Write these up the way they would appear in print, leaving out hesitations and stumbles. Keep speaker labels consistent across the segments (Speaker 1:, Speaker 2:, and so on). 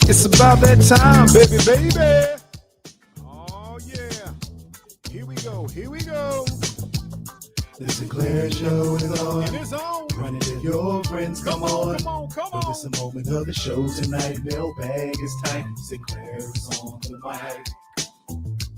Speaker 1: It's about that time, baby, baby. Oh, yeah. Here we go. Here we go.
Speaker 2: The Sinclair Show is on.
Speaker 1: And it's on.
Speaker 2: Run it to your friends, come on.
Speaker 1: Come on, come
Speaker 2: But
Speaker 1: on.
Speaker 2: it's a moment of the show tonight. Mailbag is time. Sinclair is on the mic.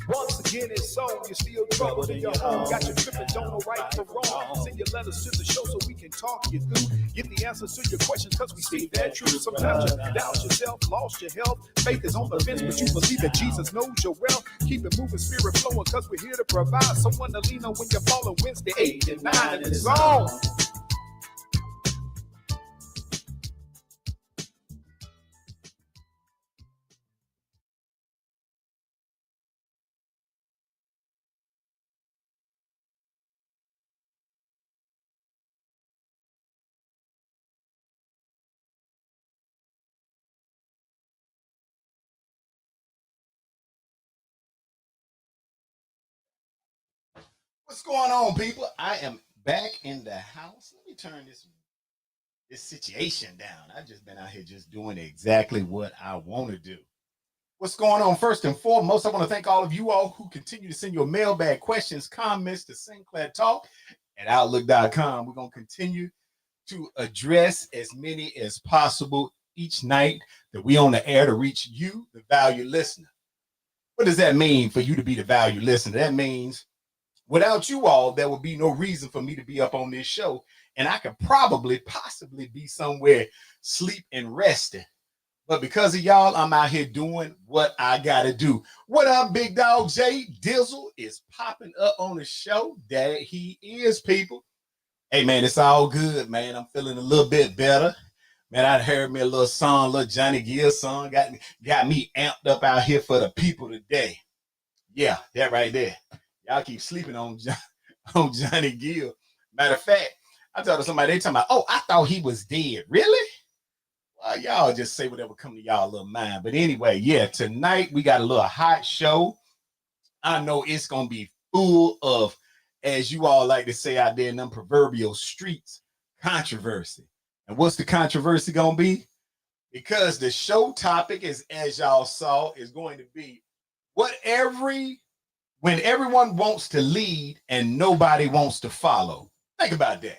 Speaker 1: Once again, it's on. You're still troubled in your home. Got your tripping, don't know right from wrong. Send your letters to the show so we can talk you through. Get the answers to your questions because we see that truth. Sometimes you doubt yourself, lost your health. Faith is on the fence, but you believe that Jesus knows your wealth. Keep it moving, spirit flowing because we're here to provide someone to lean on when you're falling. Wednesday, 8 and 9, and it's on.
Speaker 3: What's going on, people? I am back in the house. Let me turn this situation down. I've just been out here just doing exactly what I want to do. What's going on? First and foremost, I want to thank all of you all who continue to send your mailbag questions, comments to Sinclair Talk at Outlook.com. We're going to continue to address as many as possible each night that we on the air to reach you, the value listener. What does that mean for you to be the value listener? That means without you all, there would be no reason for me to be up on this show. And I could possibly be somewhere sleep and resting. But because of y'all, I'm out here doing what I got to do. What up, big dog Jay Dizzle is popping up on the show. There he is, people. Hey, man, it's all good, man. I'm feeling a little bit better. Man, I heard me a little song, little Johnny Gill song. Got me amped up out here for the people today. Yeah, that right there. Y'all keep sleeping on Johnny Gill. Matter of fact, I told somebody, they talking about, oh, I thought he was dead. Really? Well, y'all just say whatever come to y'all little mind. But anyway, yeah, tonight we got a little hot show. I know it's going to be full of, as you all like to say out there in them proverbial streets, controversy. And what's the controversy going to be? Because the show topic is, as y'all saw, is going to be when everyone wants to lead and nobody wants to follow. Think about that.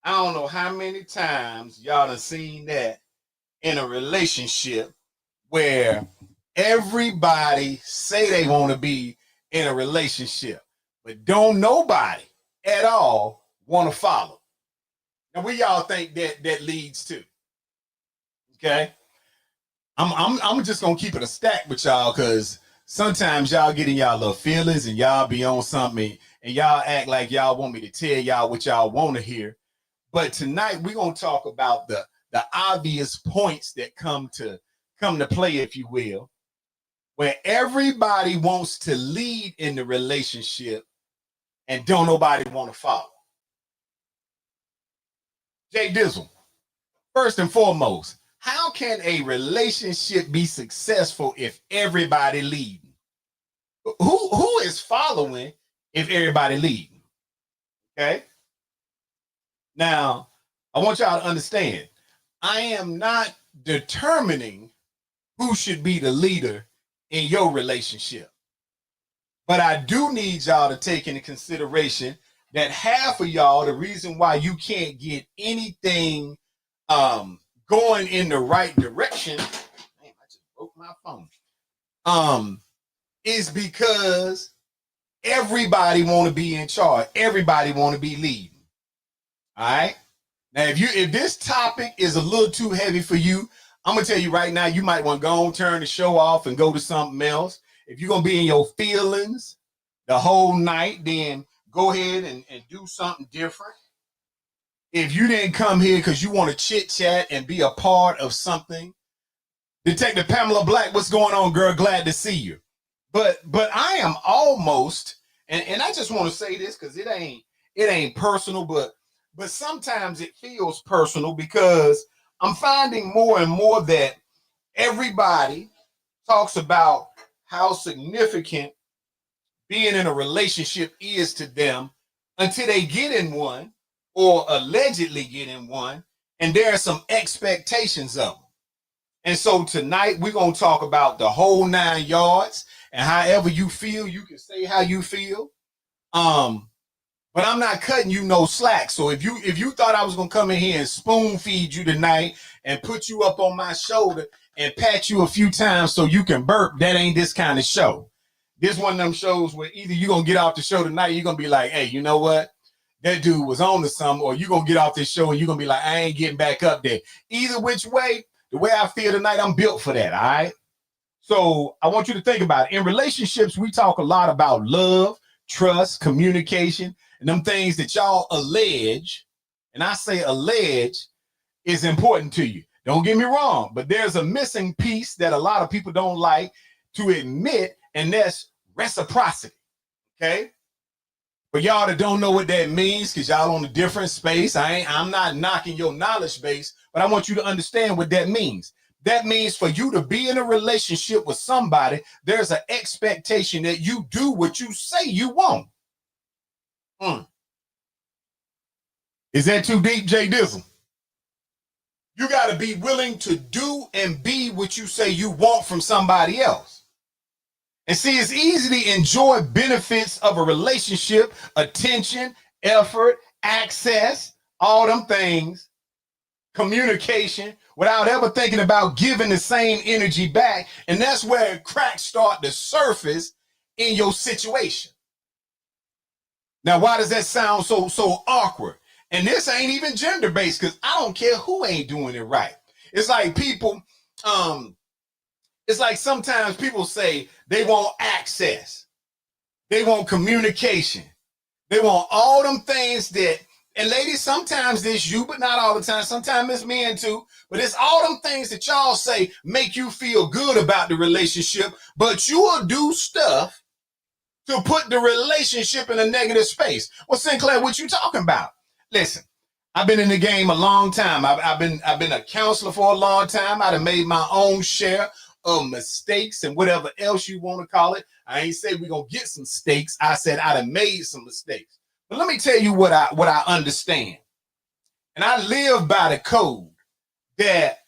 Speaker 3: I don't know how many times y'all have seen that in a relationship where everybody say they want to be in a relationship, but don't nobody at all want to follow. Now, where y'all think that leads to? Okay. I'm just gonna keep it a stack with y'all because sometimes y'all get in y'all little feelings and y'all be on something and y'all act like y'all want me to tell y'all what y'all want to hear. But tonight we're gonna talk about the obvious points that come to play, if you will, where everybody wants to lead in the relationship and don't nobody want to follow. Jay Dizzle, first and foremost, how can a relationship be successful if everybody leading? Who is following if everybody leading? Okay. Now, I want y'all to understand, I am not determining who should be the leader in your relationship. But I do need y'all to take into consideration that half of y'all, the reason why you can't get anything going in the right direction, damn, I just broke my phone, is because everybody want to be in charge. Everybody want to be leading. All right. Now, if this topic is a little too heavy for you, I'm gonna tell you right now, you might want to go and turn the show off and go to something else. If you're gonna be in your feelings the whole night, then go ahead and do something different. If you didn't come here because you want to chit chat and be a part of something, Detective Pamela Black, what's going on, girl? Glad to see you. But I am almost, and I just want to say this because it ain't personal, but sometimes it feels personal because I'm finding more and more that everybody talks about how significant being in a relationship is to them until they get in one or allegedly get in one, and there are some expectations of them. And so tonight we're going to talk about the whole 9 yards, and however you feel, you can say how you feel. But I'm not cutting you no slack. So if you thought I was going to come in here and spoon feed you tonight and put you up on my shoulder and pat you a few times so you can burp, that ain't this kind of show. This one of them shows where either you're going to get off the show tonight, you're going to be like, hey, you know what? That dude was on to something, or you're going to get off this show and you're going to be like, I ain't getting back up there. Either which way, the way I feel tonight, I'm built for that, all right? So I want you to think about it. In relationships, we talk a lot about love, trust, communication, and them things that y'all allege, and I say allege, is important to you. Don't get me wrong, but there's a missing piece that a lot of people don't like to admit, and that's reciprocity, okay? For y'all that don't know what that means, because y'all on a different space, I'm not knocking your knowledge base, but I want you to understand what that means. That means for you to be in a relationship with somebody, there's an expectation that you do what you say you want. Is that too deep, Jay Dizzle? You got to be willing to do and be what you say you want from somebody else. And see, it's easy to enjoy benefits of a relationship, attention, effort, access, all them things, communication, without ever thinking about giving the same energy back. And that's where cracks start to surface in your situation. Now, why does that sound so awkward? And this ain't even gender-based, because I don't care who ain't doing it right. It's like people, it's like sometimes people say they want access. They want communication. They want all them things that, and ladies, sometimes it's you, but not all the time. Sometimes it's men too. But it's all them things that y'all say make you feel good about the relationship, but you will do stuff to put the relationship in a negative space. Well, Sinclair, what you talking about? Listen, I've been in the game a long time. I've been a counselor for a long time. I'd have made my own share of mistakes and whatever else you want to call it. I ain't say we're going to get some steaks. I said I'd have made some mistakes. But let me tell you what I understand. And I live by the code that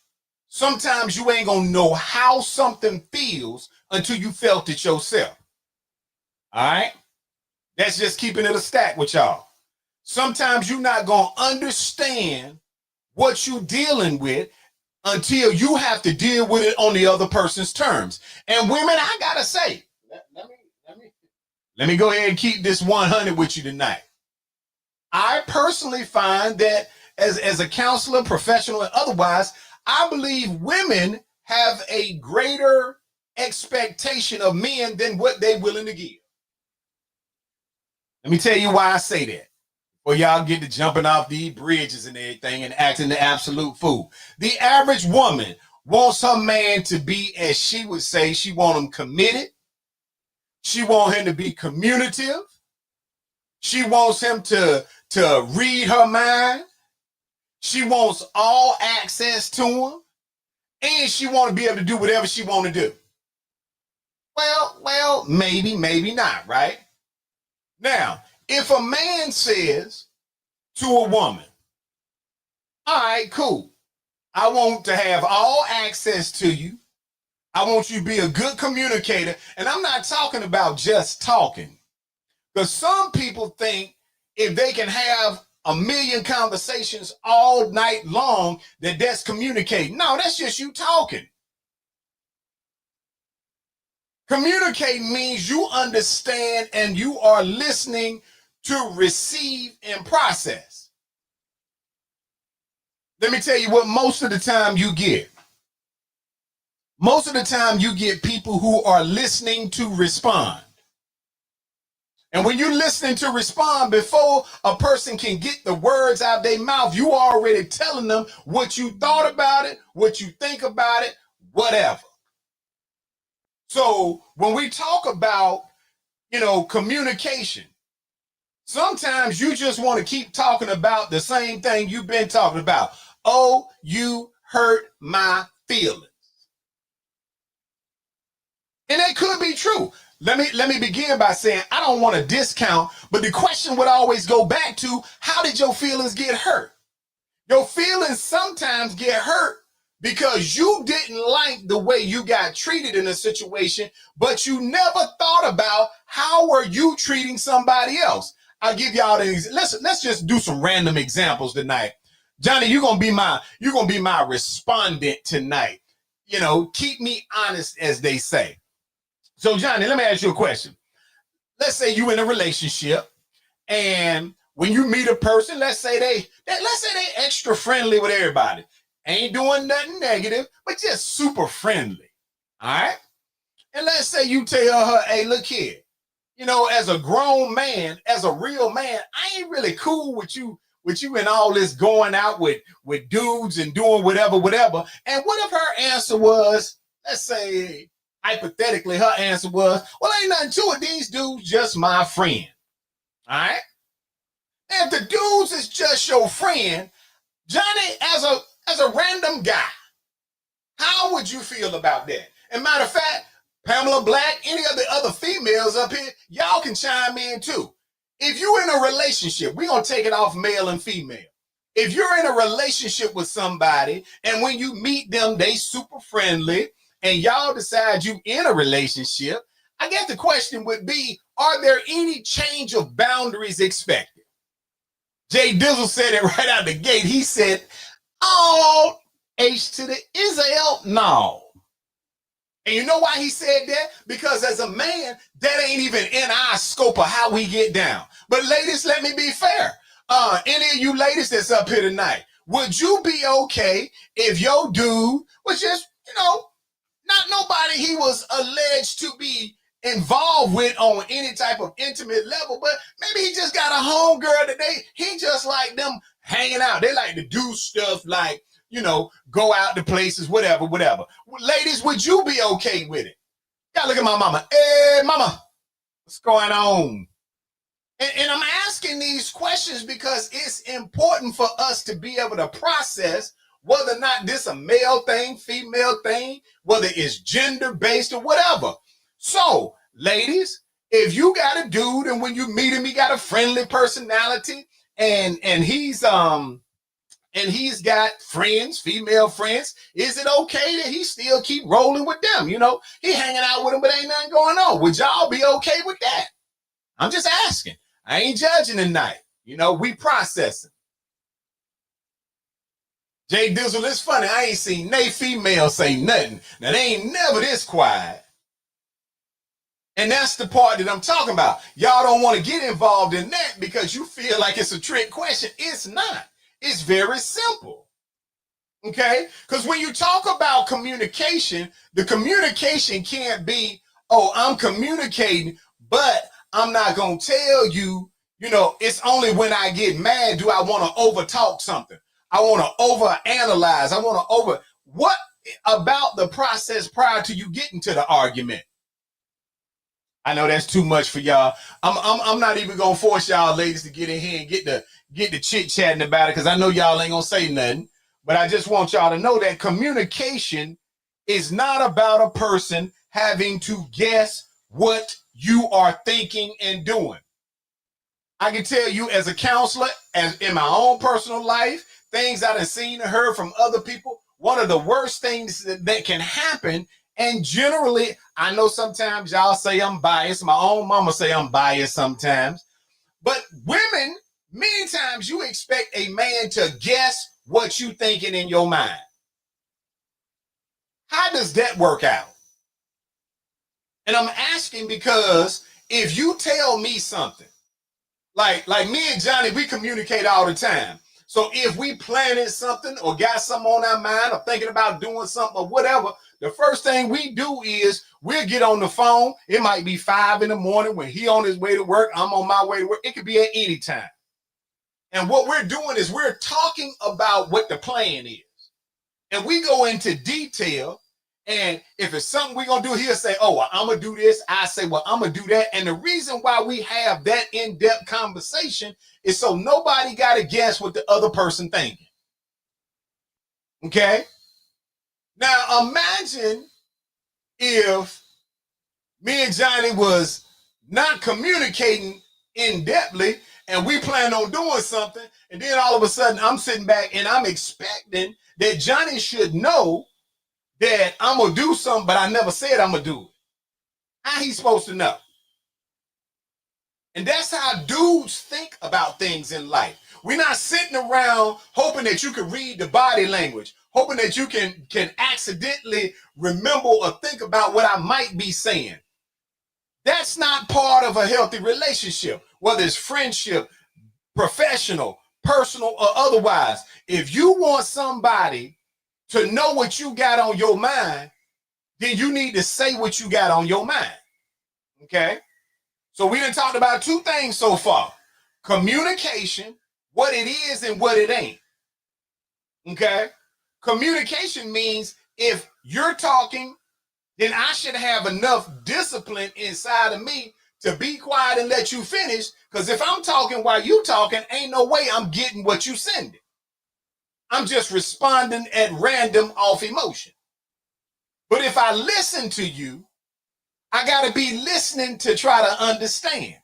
Speaker 3: sometimes you ain't going to know how something feels until you felt it yourself. All right? That's just keeping it a stack with y'all. Sometimes you're not going to understand what you're dealing with until you have to deal with it on the other person's terms. And women, I got to say, let me go ahead and keep this 100 with you tonight. I personally find that as a counselor, professional, and otherwise, I believe women have a greater expectation of men than what they're willing to give. Let me tell you why I say that. Well, y'all get to jumping off the bridges and everything and acting the absolute fool. The average woman wants her man to be, as she would say, she want him committed. She want him to be communicative. She wants him to read her mind. She wants all access to him. And she want to be able to do whatever she want to do. Well, maybe not, right? Now, if a man says to a woman, all right, cool. I want to have all access to you. I want you to be a good communicator. And I'm not talking about just talking. Because some people think if they can have a million conversations all night long, that's communicating. No, that's just you talking. Communicating means you understand and you are listening to receive and process. Let me tell you what most of the time you get. Most of the time you get people who are listening to respond. And when you're listening to respond, before a person can get the words out their mouth, you are already telling them what you thought about it, what you think about it, whatever. So when we talk about, communication, sometimes you just want to keep talking about the same thing you've been talking about. Oh, you hurt my feelings. And that could be true. Let me begin by saying I don't want to discount, but the question would always go back to, how did your feelings get hurt? Your feelings sometimes sometimes get hurt because you didn't like the way you got treated in a situation, but you never thought about how are you treating somebody else. I'll give y'all let's just do some random examples tonight. Johnny, you're gonna be my respondent tonight. You know, keep me honest, as they say. So, Johnny, let me ask you a question. Let's say you in a relationship, and when you meet a person, let's say they extra friendly with everybody. Ain't doing nothing negative, but just super friendly. All right? And let's say you tell her, hey, look here. You know, as a grown man, as a real man, I ain't really cool with you and all this going out with dudes and doing whatever. And what if her answer was, let's say, hypothetically, her answer was, well, ain't nothing to it. These dudes just my friend. All right? And if the dudes is just your friend, Johnny, as a random guy, how would you feel about that? And matter of fact, Pamela Black, any of the other females up here, y'all can chime in too. If you're in a relationship, we're going to take it off male and female. If you're in a relationship with somebody and when you meet them, they super friendly and y'all decide you in a relationship, I guess the question would be, are there any change of boundaries expected? Jay Dizzle said it right out the gate. He said, oh, H to the Israel, no. And you know why he said that? Because as a man, that ain't even in our scope of how we get down. But ladies, let me be fair. Any of you ladies that's up here tonight, would you be okay if your dude was just, not nobody he was alleged to be involved with on any type of intimate level, but maybe he just got a homegirl that he just like them hanging out. They like to do stuff like, go out to places, whatever. Ladies, would you be okay with it? Y'all look at my mama. Hey, mama, what's going on? And I'm asking these questions because it's important for us to be able to process whether or not this a male thing, female thing, whether it's gender-based or whatever. So, ladies, if you got a dude and when you meet him, he got a friendly personality and he's got friends, female friends, is it okay that he still keep rolling with them? He hanging out with them, but ain't nothing going on. Would y'all be okay with that? I'm just asking. I ain't judging tonight. We processing. Jay Dizzle, it's funny. I ain't seen no female say nothing. Now, they ain't never this quiet. And that's the part that I'm talking about. Y'all don't want to get involved in that because you feel like it's a trick question. It's not. It's very simple. Okay? Because when you talk about communication, the communication can't be, oh, I'm communicating, but I'm not going to tell you, it's only when I get mad do I want to overtalk something. I want to overanalyze. What about the process prior to you getting to the argument? I know that's too much for y'all. I'm not even gonna force y'all ladies to get in here and get the chit chatting about it because I know y'all ain't gonna say nothing. But I just want y'all to know that communication is not about a person having to guess what you are thinking and doing. I can tell you as a counselor, as in my own personal life, things I done seen and heard from other people, one of the worst things that can happen, and generally, I know sometimes y'all say I'm biased. My own mama say I'm biased sometimes. But women, many times you expect a man to guess what you thinking in your mind. How does that work out? And I'm asking because if you tell me something, like me and Johnny, we communicate all the time. So if we planning something or got something on our mind or thinking about doing something or whatever, the first thing we do is we'll get on the phone. It might be 5 a.m. when he on his way to work, I'm on my way to work. It could be at any time. And what we're doing is we're talking about what the plan is. And we go into detail. And if it's something we're going to do, he'll say, oh, well, I'm going to do this. I say, well, I'm going to do that. And the reason why we have that in-depth conversation is so nobody got to guess what the other person thinking. Okay? Now, imagine if me and Johnny was not communicating in-depthly and we plan on doing something, and then all of a sudden I'm sitting back and I'm expecting that Johnny should know that I'm going to do something, but I never said I'm going to do it? How he supposed to know? And that's how dudes think about things in life. We're not sitting around hoping that you can read the body language, hoping that you can accidentally remember or think about what I might be saying. That's not part of a healthy relationship, whether it's friendship, professional, personal, or otherwise. If you want somebody to know what you got on your mind, then you need to say what you got on your mind. Okay? So we done talked about two things so far. Communication, what it is and what it ain't. Okay? Communication means if you're talking, then I should have enough discipline inside of me to be quiet and let you finish. Because if I'm talking while you talking, ain't no way I'm getting what you sending. I'm just responding at random off emotion. But if I listen to you, I got to be listening to try to understand.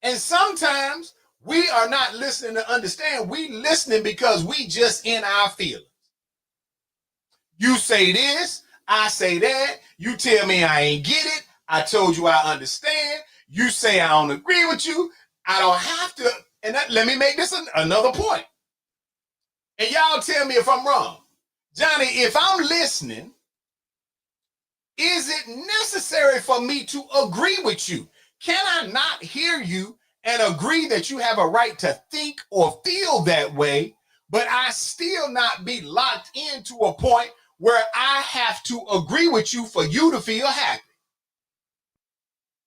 Speaker 3: And sometimes we are not listening to understand. We listening because we just in our feelings. You say this, I say that. You tell me I ain't get it. I told you I understand. You say I don't agree with you. I don't have to. And let me make this another point. And y'all tell me if I'm wrong. Johnny, if I'm listening, is it necessary for me to agree with you? Can I not hear you and agree that you have a right to think or feel that way, but I still not be locked into a point where I have to agree with you for you to feel happy?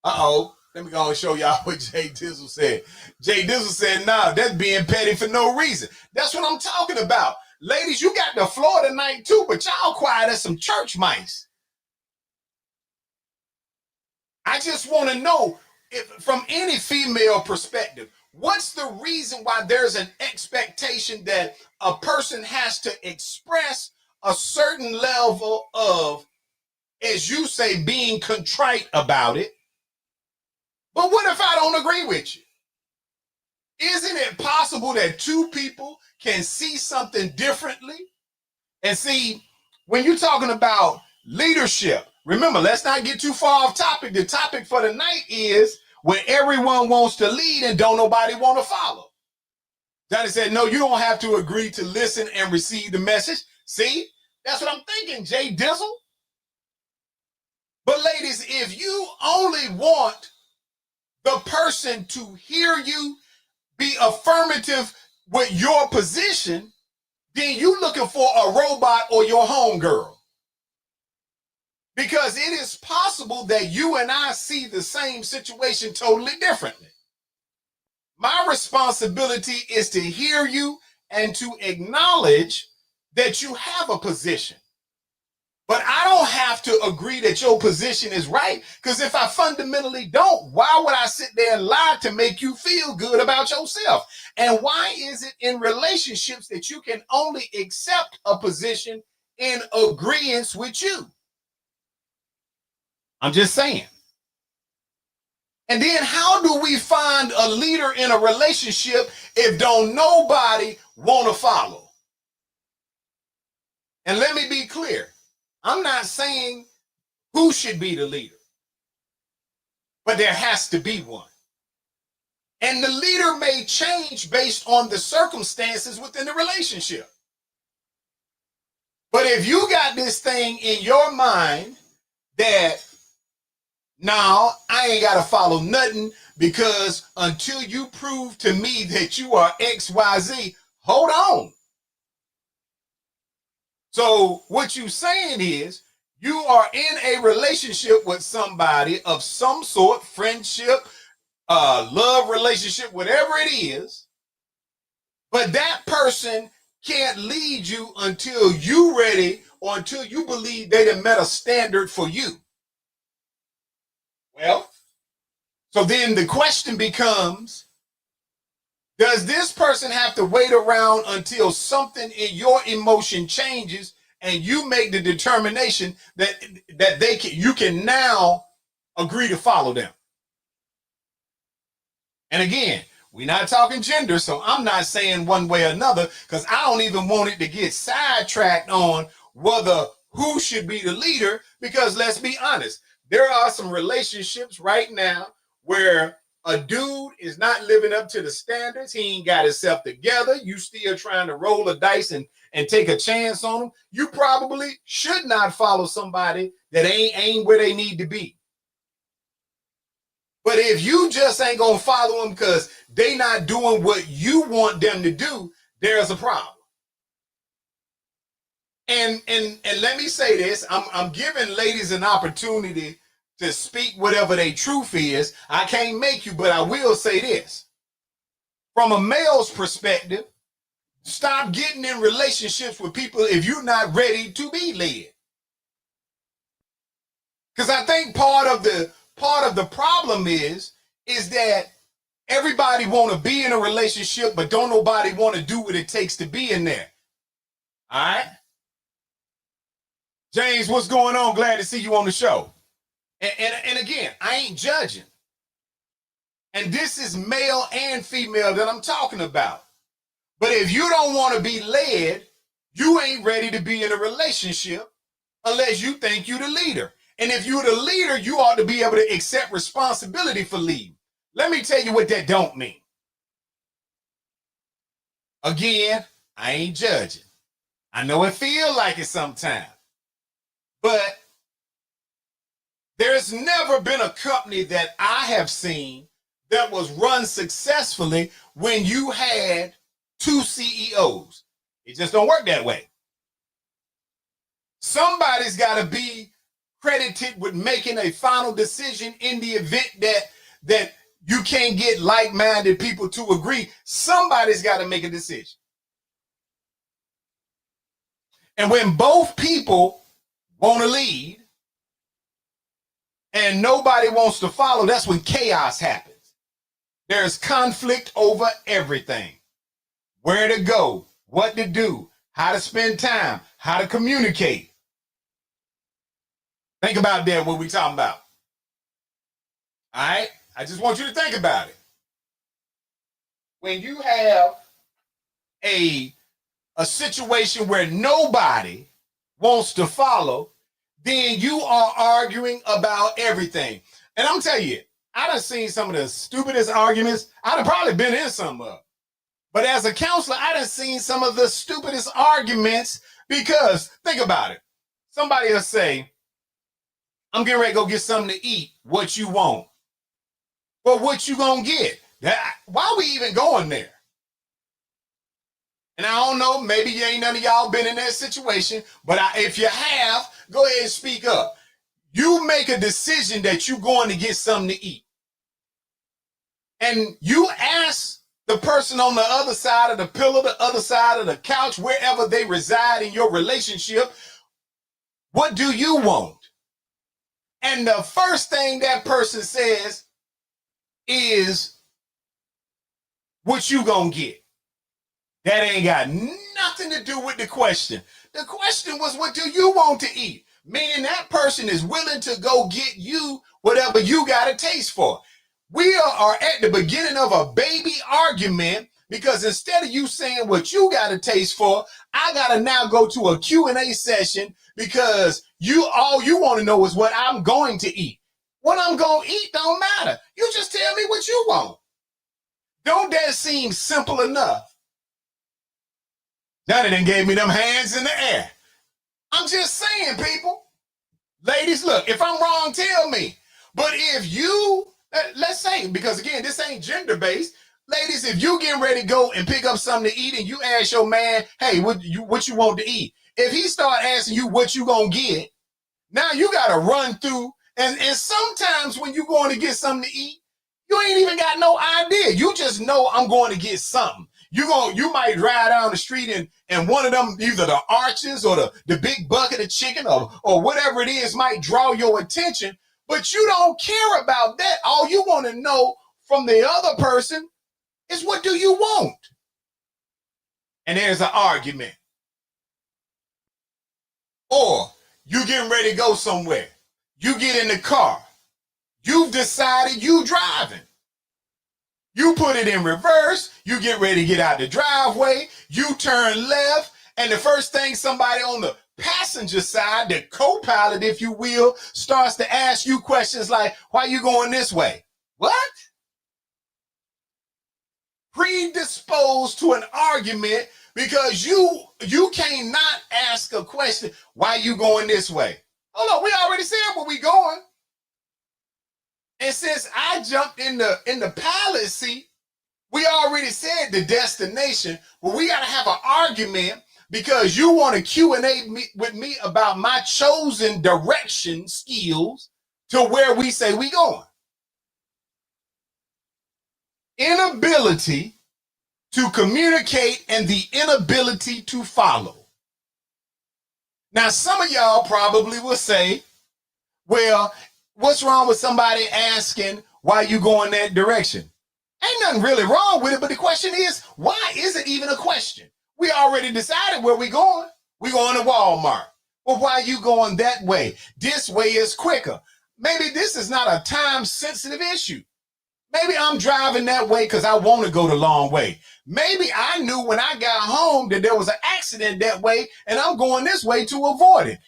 Speaker 3: Uh-oh. Let me go and show y'all what Jay Dizzle said. Jay Dizzle said, nah, that's being petty for no reason. That's what I'm talking about. Ladies, you got the floor tonight too, but y'all quiet as some church mice. I just want to know, if, from any female perspective, what's the reason why there's an expectation that a person has to express a certain level of, as you say, being contrite about it? But what if I don't agree with you? Isn't it possible that two people can see something differently? And see, when you're talking about leadership, remember, let's not get too far off topic. The topic for the night is when everyone wants to lead and don't nobody want to follow. Johnny said, no, you don't have to agree to listen and receive the message. See, that's what I'm thinking, Jay Dizzle. But ladies, if you only want the person to hear you be affirmative with your position, then you looking for a robot or your homegirl. Because it is possible that you and I see the same situation totally differently. My responsibility is to hear you and to acknowledge that you have a position. But I don't have to agree that your position is right, because if I fundamentally don't, why would I sit there and lie to make you feel good about yourself? And why is it in relationships that you can only accept a position in agreement with you? I'm just saying. And then how do we find a leader in a relationship if don't nobody want to follow? And let me be clear. I'm not saying who should be the leader, but there has to be one. And the leader may change based on the circumstances within the relationship. But if you got this thing in your mind that, no, I ain't got to follow nothing, because until you prove to me that you are XYZ, hold on. So what you're saying is you are in a relationship with somebody of some sort, friendship, love relationship, whatever it is, but that person can't lead you until you ready or until you believe they done met a standard for you. Well, so then the question becomes, does this person have to wait around until something in your emotion changes and you make the determination that you can now agree to follow them? And again, We're not talking gender, so I'm not saying one way or another, because I don't even want it to get sidetracked on whether who should be the leader, because let's be honest, there are some relationships right now where a dude is not living up to the standards. He ain't got himself together. You still trying to roll a dice and take a chance on him. You probably should not follow somebody that ain't where they need to be. But if you just ain't gonna follow them because they not doing what you want them to do, there's a problem. And let me say this, I'm giving ladies an opportunity to speak whatever their truth is. I can't make you, but I will say this. From a male's perspective, stop getting in relationships with people if you're not ready to be led. Because I think part of the problem is that everybody want to be in a relationship, but don't nobody want to do what it takes to be in there. All right? James, what's going on? Glad to see you on the show. And again, I ain't judging. And this is male and female that I'm talking about. But if you don't want to be led, you ain't ready to be in a relationship unless you think you're the leader. And if you're the leader, you ought to be able to accept responsibility for leading. Let me tell you what that don't mean. Again, I ain't judging. I know it feels like it sometimes. But there's never been a company that I have seen that was run successfully when you had two CEOs. It just don't work that way. Somebody's got to be credited with making a final decision in the event that you can't get like-minded people to agree. Somebody's got to make a decision. And when both people want to lead and nobody wants to follow, that's when chaos happens. There's conflict over everything. Where to go, what to do, how to spend time, how to communicate. Think about that, what we talking about. All right? I just want you to think about it. When you have a situation where nobody wants to follow, then you are arguing about everything. And I'm telling you, I done seen some of the stupidest arguments. I'd have probably been in some of them. But as a counselor, I done seen some of the stupidest arguments because, think about it. Somebody will say, I'm getting ready to go get something to eat. What you want? Well, what you gonna get? Why are we even going there? And I don't know, maybe ain't none of y'all been in that situation, but if you have, go ahead and speak up. You make a decision that you're going to get something to eat. And you ask the person on the other side of the pillow, the other side of the couch, wherever they reside in your relationship, what do you want? And the first thing that person says is, what you gonna get? That ain't got nothing to do with the question. The question was, what do you want to eat? Meaning that person is willing to go get you whatever you got a taste for. We are at the beginning of a baby argument because instead of you saying what you got a taste for, I got to now go to a Q&A session because all you want to know is what I'm going to eat. What I'm going to eat don't matter. You just tell me what you want. Don't that seem simple enough? Johnny done gave me them hands in the air. I'm just saying, people. Ladies, look, if I'm wrong, tell me. But if you, let's say, because again, this ain't gender-based. Ladies, if you getting ready to go and pick up something to eat and you ask your man, hey, what you want to eat? If he start asking you what you gonna get, now you got to run through. And sometimes when you going to get something to eat, you ain't even got no idea. You just know I'm going to get something. You might drive down the street and one of them, either the Arches or the big bucket of chicken or whatever it is might draw your attention, but you don't care about that. All you want to know from the other person is, what do you want? And there's an argument. Or you getting ready to go somewhere. You get in the car. You've decided you driving. You put it in reverse, you get ready to get out the driveway, you turn left, and the first thing somebody on the passenger side, the co-pilot, if you will, starts to ask you questions like, why are you going this way? What? Predisposed to an argument because you cannot ask a question, why are you going this way? Hold on, we already said where we going. And since I jumped in the pilot seat, we already said the destination, but we got to have an argument because you want to Q&A with me about my chosen direction skills to where we say we going. Inability to communicate and the inability to follow. Now, some of y'all probably will say, well, what's wrong with somebody asking why you going that direction? Ain't nothing really wrong with it, but the question is, why is it even a question? We already decided where we going. We going to Walmart. Well, why are you going that way? This way is quicker. Maybe this is not a time-sensitive issue. Maybe I'm driving that way because I want to go the long way. Maybe I knew when I got home that there was an accident that way and I'm going this way to avoid it.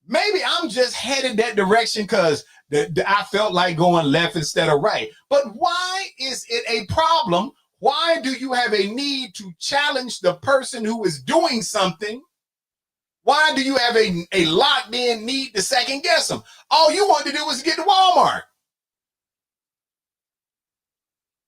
Speaker 3: Maybe I'm just headed that direction because I felt like going left instead of right. But why is it a problem? Why do you have a need to challenge the person who is doing something? Why do you have a locked in need to second guess them? All you want to do is get to Walmart.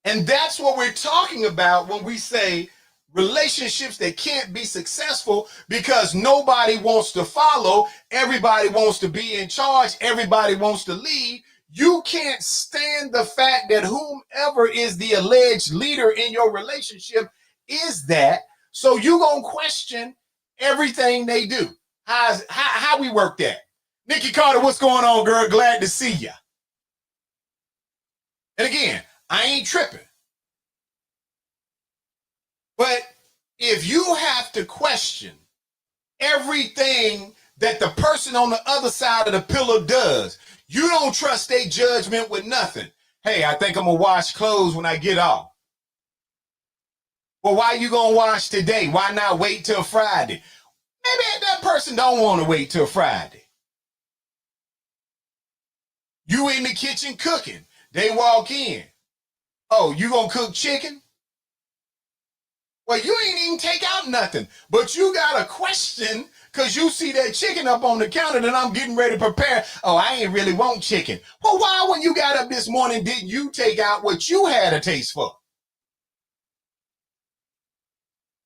Speaker 3: And that's what we're talking about when we say relationships that can't be successful because nobody wants to follow, everybody wants to be in charge, everybody wants to lead. You can't stand the fact that whomever is the alleged leader in your relationship is that. So you're going to question everything they do. How we work that? Nikki Carter, what's going on, girl? Glad to see you. And again, I ain't tripping. But if you have to question everything that the person on the other side of the pillow does, you don't trust their judgment with nothing. Hey, I think I'm going to wash clothes when I get off. Well, why you going to wash today? Why not wait till Friday? Maybe that person don't want to wait till Friday. You in the kitchen cooking. They walk in. Oh, you gonna cook chicken? Well, you ain't even take out nothing, but you got a question because you see that chicken up on the counter that I'm getting ready to prepare. Oh, I ain't really want chicken. Well, why when you got up this morning didn't you take out what you had a taste for?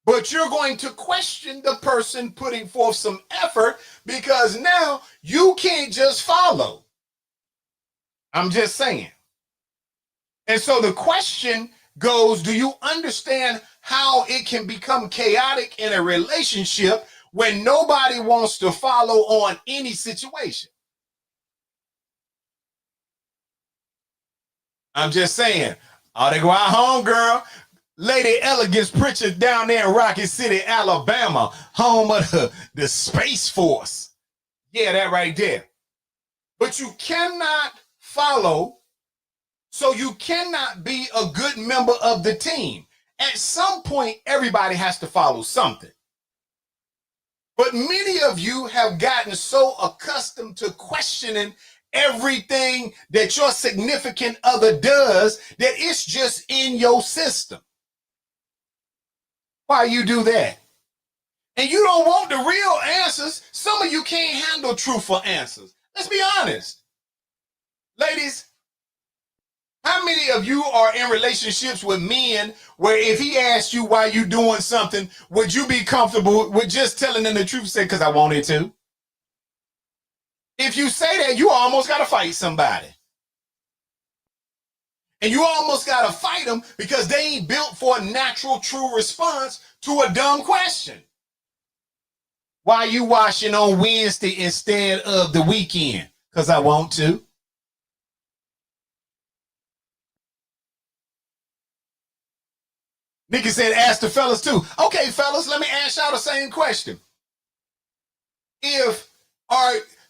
Speaker 3: But you're going to question the person putting forth some effort because now you can't just follow. I'm just saying. And so the question goes, do you understand how it can become chaotic in a relationship when nobody wants to follow on any situation? I'm just saying, oh, they go out home, girl. Lady Elegance Pritchard down there in Rocky City, Alabama, home of the Space Force. Yeah, that right there. But you cannot follow, so you cannot be a good member of the team. At some point, everybody has to follow something. But many of you have gotten so accustomed to questioning everything that your significant other does that it's just in your system. Why you do that? And you don't want the real answers. Some of you can't handle truthful answers. Let's be honest. Ladies, how many of you are in relationships with men where if he asked you why you doing something, would you be comfortable with just telling them the truth? Say, because I wanted to. If you say that, you almost got to fight somebody. And you almost got to fight them because they ain't built for a natural, true response to a dumb question. Why you washing on Wednesday instead of the weekend? Because I want to. Nikki said, ask the fellas too. Okay, fellas, let me ask y'all the same question.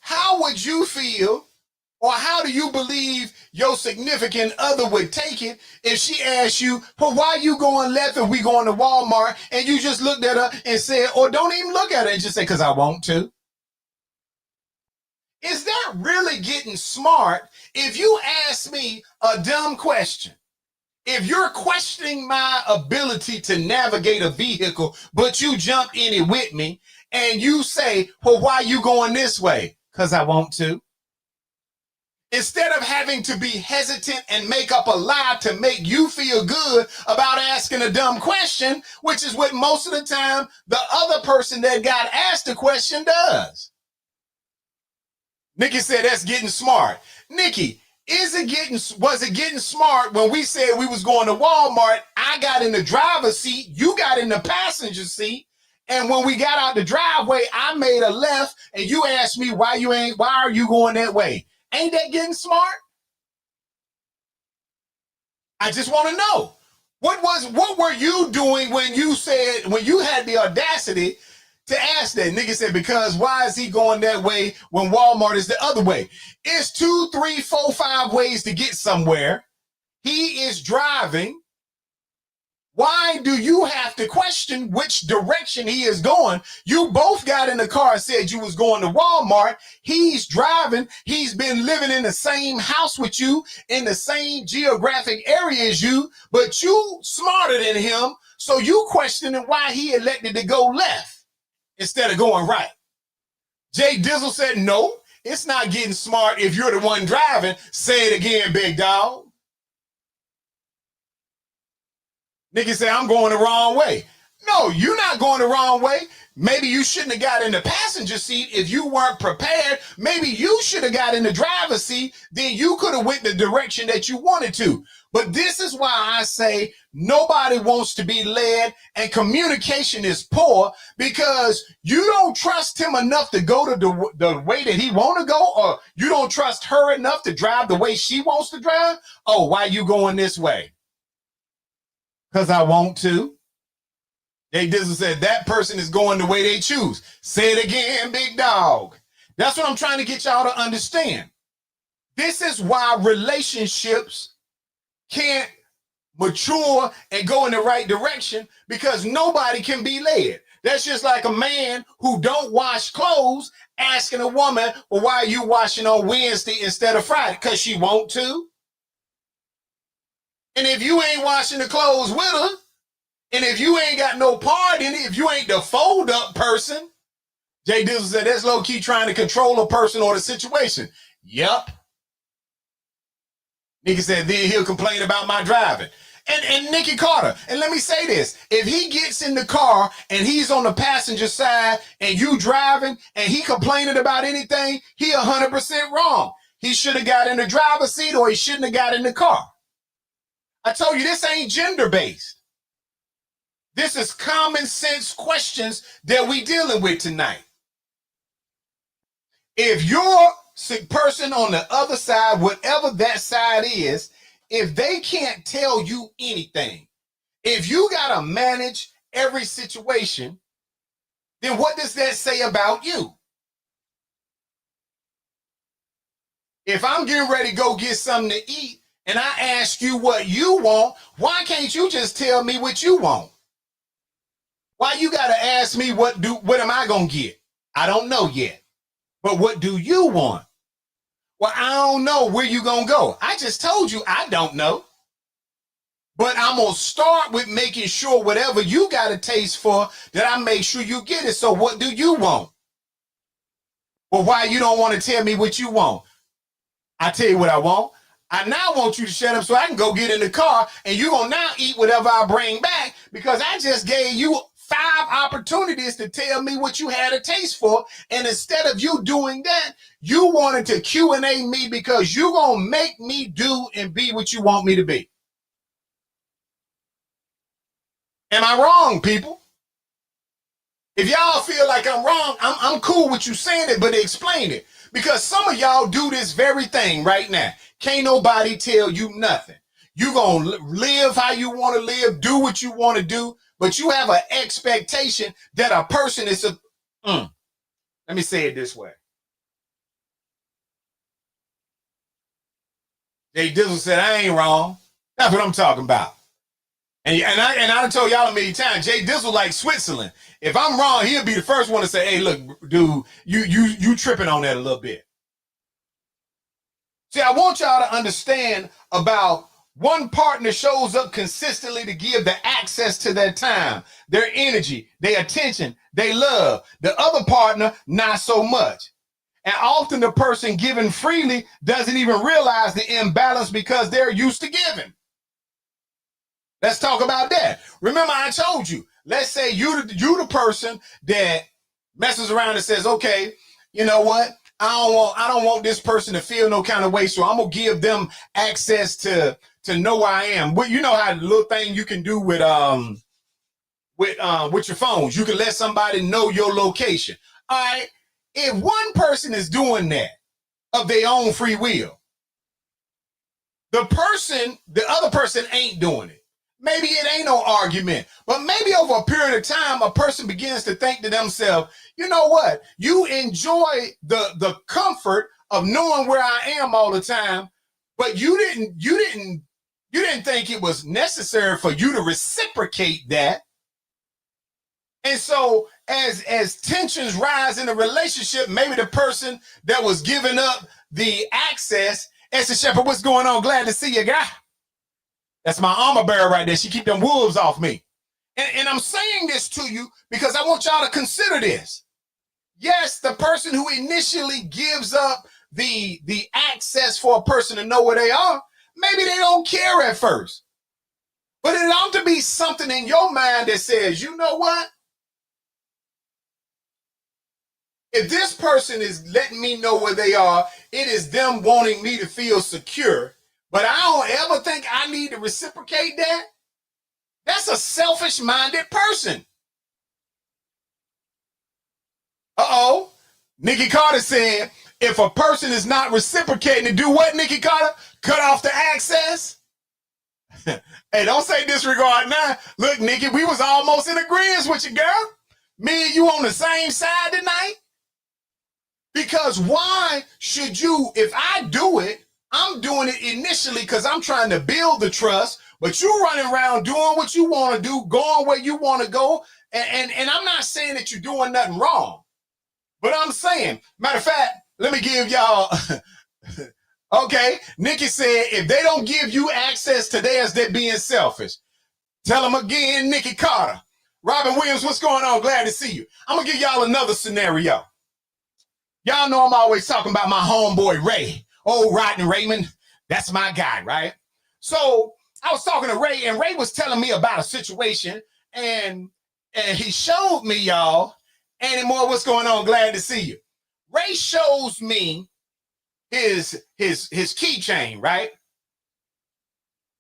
Speaker 3: How would you feel, Or how do you believe your significant other would take it if she asked you, well, why you going left if we going to Walmart, and you just looked at her and said, or don't even look at her and just say, because I want to? Is that really getting smart if you ask me a dumb question? If you're questioning my ability to navigate a vehicle, but you jump in it with me and you say, well, why you going this way? Because I want to. Instead of having to be hesitant and make up a lie to make you feel good about asking a dumb question, which is what most of the time the other person that got asked the question does. Nikki said that's getting smart. Nikki, was it getting smart when we said we was going to Walmart? I got in the driver's seat, you got in the passenger seat, and when we got out the driveway, I made a left, and you asked me why are you going that way? Ain't that getting smart? I just want to know. What were you doing when you had the audacity to ask that? Nigga said, because why is he going that way when Walmart is the other way? It's 2, 3, 4, 5 ways to get somewhere. He is driving. Why do you have to question which direction he is going? You both got in the car and said you was going to Walmart. He's driving. He's been living in the same house with you, in the same geographic area as you, but you smarter than him, so you questioning why he elected to go left instead of going right. Jay Dizzle said, no, it's not getting smart if you're the one driving. Say it again, big dog. Nigga say, I'm going the wrong way. No, you're not going the wrong way. Maybe you shouldn't have got in the passenger seat if you weren't prepared. Maybe you should have got in the driver's seat. Then you could have went the direction that you wanted to. But this is why I say nobody wants to be led, and communication is poor because you don't trust him enough to go to the way that he want to go, or you don't trust her enough to drive the way she wants to drive. Oh, why you going this way? Because I want to. Jay Dizzle said that person is going the way they choose. Say it again, big dog. That's what I'm trying to get y'all to understand. This is why relationships can't mature and go in the right direction, because nobody can be led. That's just like a man who don't wash clothes asking a woman, well, why are you washing on Wednesday instead of Friday? Because she want to. And if you ain't washing the clothes with her, and if you ain't got no part in it, if you ain't the fold up person, Jay Dizzle said that's low key trying to control a person or the situation. Yep. Nikki said, then he'll complain about my driving. And Nikki Carter, and let me say this, if he gets in the car and he's on the passenger side and you driving and he complaining about anything, he 100% wrong. He should have got in the driver's seat, or he shouldn't have got in the car. I told you this ain't gender-based. This is common sense questions that we dealing with tonight. If your person on the other side, whatever that side is, if they can't tell you anything, if you got to manage every situation, then what does that say about you? If I'm getting ready to go get something to eat and I ask you what you want, why can't you just tell me what you want? Why you got to ask me what am I going to get? I don't know yet. But what do you want? Well, I don't know where you going to go. I just told you I don't know. But I'm going to start with making sure whatever you got a taste for, that I make sure you get it. So what do you want? Well, why you don't want to tell me what you want? I tell you what I want. I now want you to shut up so I can go get in the car, and you're going to now eat whatever I bring back, because I just gave you 5 opportunities to tell me what you had a taste for. And instead of you doing that, you wanted to Q&A me because you're going to make me do and be what you want me to be. Am I wrong, people? If y'all feel like I'm wrong, I'm cool with you saying it, but explain it. Because some of y'all do this very thing right now. Can't nobody tell you nothing. You going to live how you want to live, do what you want to do, but you have an expectation that a person is let me say it this way. Jay Dizzle said, I ain't wrong. That's what I'm talking about. And I done told y'all a million times, Jay Dizzle like Switzerland. If I'm wrong, he'll be the first one to say, hey, look, dude, you tripping on that a little bit. See, I want y'all to understand about one partner shows up consistently to give the access to their time, their energy, their attention, their love. The other partner, not so much. And often the person giving freely doesn't even realize the imbalance because they're used to giving. Let's talk about that. Remember, I told you, let's say you the person that messes around and says, okay, you know what? I don't want this person to feel no kind of way, so I'm gonna give them access to know where I am. But you know how the little thing you can do with your phones, you can let somebody know your location. All right. If one person is doing that of their own free will, the other person ain't doing it. Maybe it ain't no argument, but maybe over a period of time, a person begins to think to themselves, you know what? You enjoy the comfort of knowing where I am all the time, but you didn't think it was necessary for you to reciprocate that. And so as tensions rise in a relationship, maybe the person that was giving up the access, Esther Shepherd, what's going on? Glad to see you, guy. That's my armor bearer right there. She keep them wolves off me. And I'm saying this to you because I want y'all to consider this. Yes, the person who initially gives up the access for a person to know where they are, maybe they don't care at first. But it ought to be something in your mind that says, you know what? If this person is letting me know where they are, it is them wanting me to feel secure. But I don't ever think I need to reciprocate that. That's a selfish-minded person. Uh-oh. Nikki Carter said, if a person is not reciprocating, to do what, Nikki Carter? Cut off the access? Hey, don't say disregard now. Look, Nikki, we was almost in agreement with you, girl. Me and you on the same side tonight. Because why should you, if I do it, I'm doing it initially because I'm trying to build the trust, but you running around doing what you want to do, going where you want to go. And I'm not saying that you're doing nothing wrong, but I'm saying, matter of fact, let me give y'all, okay, Nikki said, if they don't give you access to theirs, they're being selfish. Tell them again, Nikki Carter. Robin Williams, what's going on? Glad to see you. I'm going to give y'all another scenario. Y'all know I'm always talking about my homeboy, Ray. Oh, Rodney Raymond. That's my guy, right? So I was talking to Ray, and Ray was telling me about a situation, and he showed me, y'all, Annie Moore, what's going on? Glad to see you. Ray shows me his keychain, right?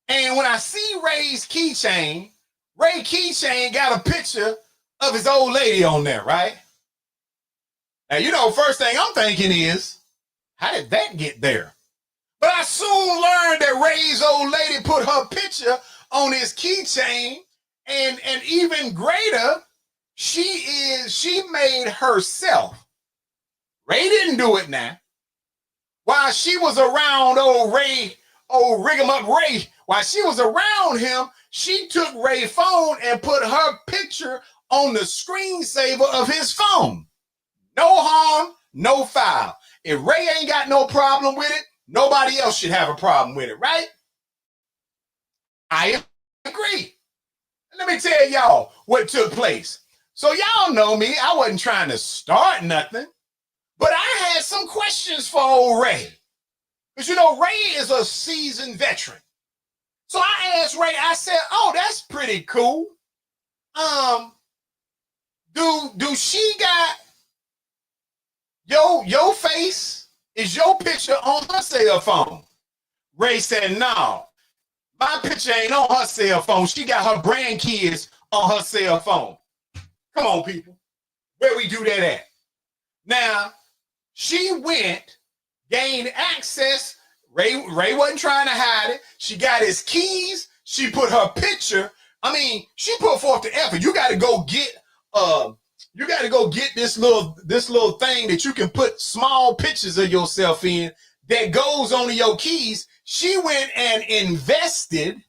Speaker 3: And when I see Ray's keychain, Ray keychain got a picture of his old lady on there, right? Now, you know, first thing I'm thinking is, how did that get there? But I soon learned that Ray's old lady put her picture on his keychain, and even greater, she made herself. Ray didn't do it now. While she was around old Ray, old rig 'em up Ray, while she was around him, she took Ray's phone and put her picture on the screensaver of his phone. No harm, no foul. If Ray ain't got no problem with it, nobody else should have a problem with it, right? I agree. Let me tell y'all what took place. So y'all know me. I wasn't trying to start nothing, but I had some questions for old Ray. Because, you know, Ray is a seasoned veteran. So I asked Ray, I said, oh, that's pretty cool. Do she got your face? Is your picture on her cell phone? Ray said, no, my picture ain't on her cell phone. She got her grandkids on her cell phone. Come on, people. Where we do that at? Now, she went, gained access. Ray wasn't trying to hide it. She got his keys. She put her picture. I mean, she put forth the effort. You got to go get this little thing that you can put small pictures of yourself in that goes onto your keys. She went and invested.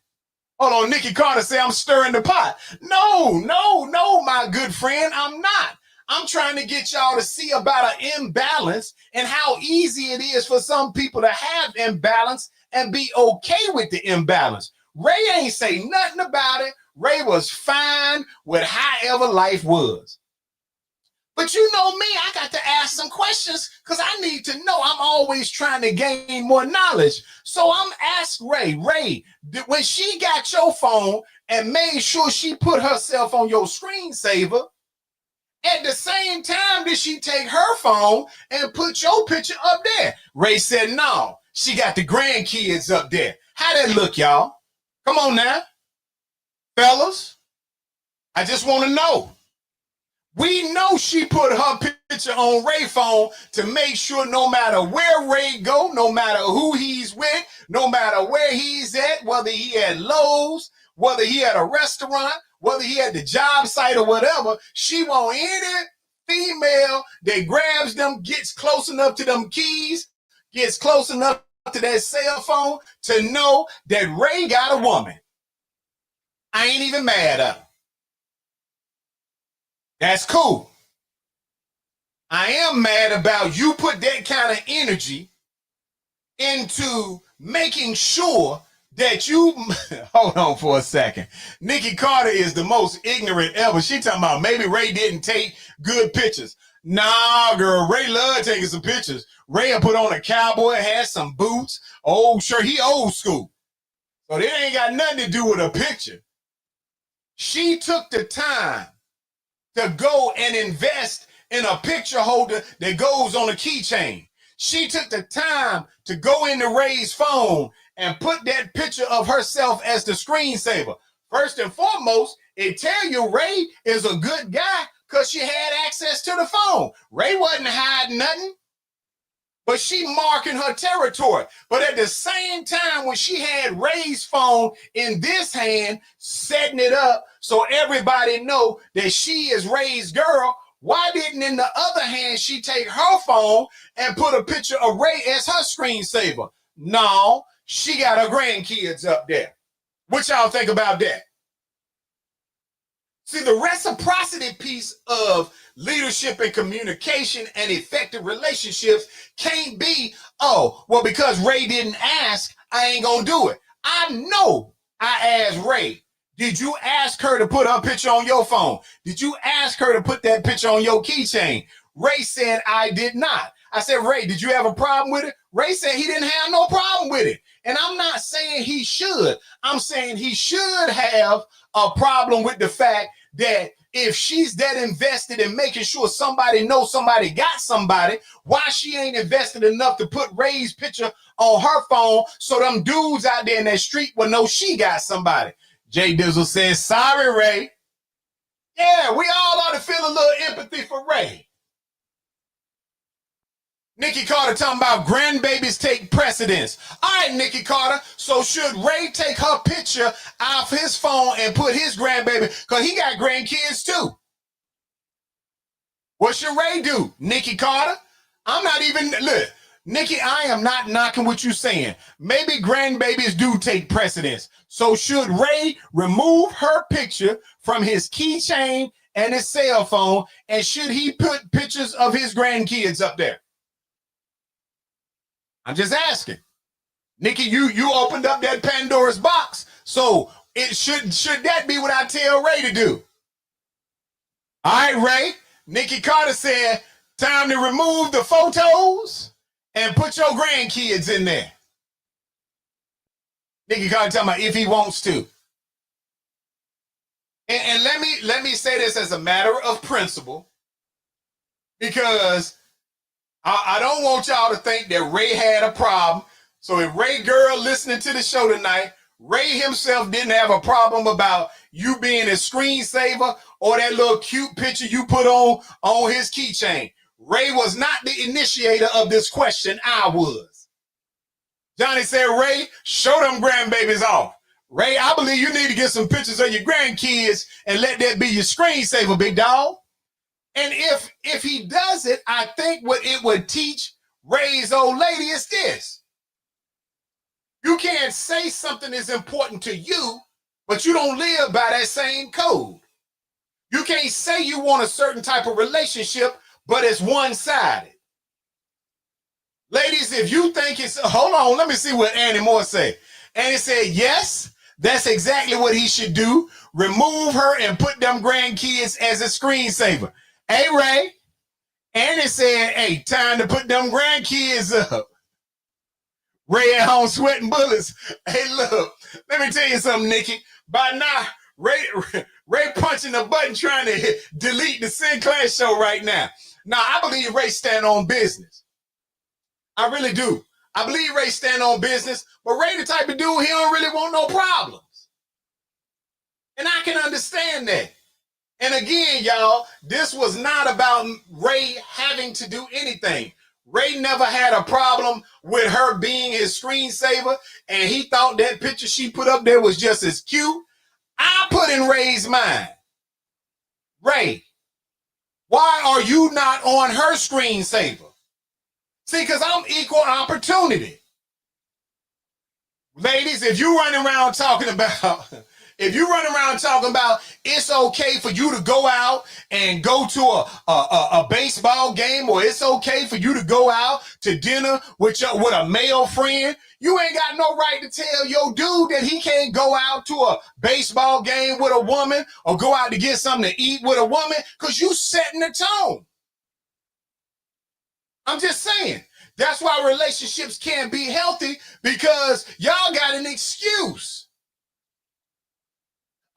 Speaker 3: Hold on, Nikki Carter say I'm stirring the pot. No, my good friend, I'm not. I'm trying to get y'all to see about an imbalance and how easy it is for some people to have imbalance and be okay with the imbalance. Ray ain't say nothing about it. Ray was fine with however life was. But you know me, I got to ask some questions because I need to know. I'm always trying to gain more knowledge. So I'm asking Ray, when she got your phone and made sure she put herself on your screensaver, at the same time did she take her phone and put your picture up there? Ray said, no, she got the grandkids up there. How that look, y'all? Come on now. Fellas, I just want to know. We know she put her picture on Ray's phone to make sure no matter where Ray go, no matter who he's with, no matter where he's at, whether he at Lowe's, whether he at a restaurant, whether he at the job site or whatever, she want any female that grabs them, gets close enough to them keys, gets close enough to that cell phone to know that Ray got a woman. I ain't even mad at her. That's cool. I am mad about you put that kind of energy into making sure that you, hold on for a second. Nikki Carter is the most ignorant ever. She talking about maybe Ray didn't take good pictures. Nah, girl, Ray loved taking some pictures. Ray put on a cowboy, had some boots, old shirt. He old school. So it ain't got nothing to do with a picture. She took the time to go and invest in a picture holder that goes on a keychain. She took the time to go into Ray's phone and put that picture of herself as the screensaver. First and foremost, it tell you Ray is a good guy because she had access to the phone. Ray wasn't hiding nothing, but she marking her territory. But at the same time, when she had Ray's phone in this hand, setting it up so everybody know that she is Ray's girl, why didn't in the other hand she take her phone and put a picture of Ray as her screensaver? No, she got her grandkids up there. What y'all think about that? See, the reciprocity piece of leadership and communication and effective relationships can't be, oh, well, because Ray didn't ask, I ain't gonna do it. I know I asked Ray, did you ask her to put her picture on your phone? Did you ask her to put that picture on your keychain? Ray said, I did not. I said, Ray, did you have a problem with it? Ray said he didn't have no problem with it. And I'm not saying he should. I'm saying he should have a problem with the fact that if she's that invested in making sure somebody knows somebody got somebody, why she ain't invested enough to put Ray's picture on her phone so them dudes out there in that street will know she got somebody. Jay Dizzle says, sorry, Ray. Yeah, we all ought to feel a little empathy for Ray. Nikki Carter talking about grandbabies take precedence. All right, Nikki Carter. So should Ray take her picture off his phone and put his grandbaby, because he got grandkids too? What should Ray do, Nikki Carter? I'm not even, look, Nikki, I am not knocking what you're saying. Maybe grandbabies do take precedence. So should Ray remove her picture from his keychain and his cell phone, and should he put pictures of his grandkids up there? I'm just asking. Nikki, you opened up that Pandora's box. So it should that be what I tell Ray to do? All right, Ray. Nikki Carter said, time to remove the photos and put your grandkids in there. Nikki Carter talking about if he wants to. And let me say this as a matter of principle, because I don't want y'all to think that Ray had a problem. So if Ray girl listening to the show tonight, Ray himself didn't have a problem about you being a screensaver or that little cute picture you put on his keychain. Ray was not the initiator of this question. I was. Johnny said, Ray, show them grandbabies off. Ray, I believe you need to get some pictures of your grandkids and let that be your screensaver, big dog. And if he does it, I think what it would teach Ray's old lady is this. You can't say something is important to you, but you don't live by that same code. You can't say you want a certain type of relationship, but it's one-sided. Ladies, if you think it's, hold on, let me see what Annie Moore said. Annie said, yes, that's exactly what he should do. Remove her and put them grandkids as a screensaver. Hey, Ray, Annie said, hey, time to put them grandkids up. Ray at home sweating bullets. Hey, look, let me tell you something, Nikki. By now, Ray punching the button trying to delete the Sinclair show right now. Now, I believe Ray stand on business. I really do. I believe Ray stand on business, but Ray the type of dude, he don't really want no problems. And I can understand that. And again, y'all, this was not about Ray having to do anything. Ray never had a problem with her being his screensaver, and he thought that picture she put up there was just as cute. I put in Ray's mind, Ray, why are you not on her screensaver? See, because I'm equal opportunity. Ladies, if you run around talking about, it's okay for you to go out and go to a baseball game, or it's okay for you to go out to dinner with a male friend, you ain't got no right to tell your dude that he can't go out to a baseball game with a woman or go out to get something to eat with a woman, because you setting the tone. I'm just saying. That's why relationships can't be healthy, because y'all got an excuse.